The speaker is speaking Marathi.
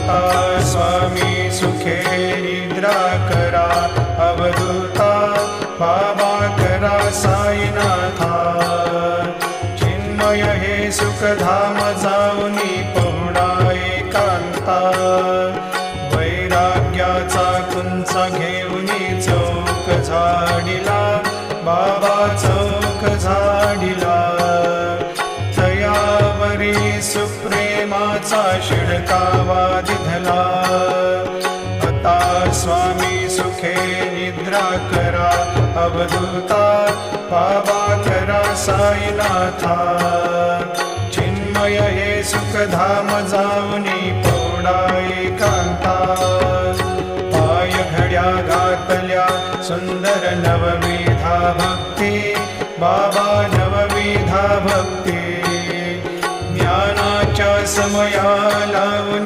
आता स्वामी सुखे निद्रा करा, अवधूता बाबा करा साईनाथा। चिन्मय हे सुखधाम जाऊनी पहुडा एकांता, वैराग्याचा कुंचा घेऊनी चौक झाडिला, बाबा चौक झाडिला। तयावरी सुप्रेमाचा शिडकावा दिधला, आता स्वामी सुखे निद्रा करा, अवधूता बाबा करा साईनाथा। चिन्मय हे सुखधाम जाऊनी पहुडा एकांता, पाय घड्या घातल्या सुंदर नवविधा भक्ती, बाबा नवविधा भक्ती। ज्ञानाच्या समया लावून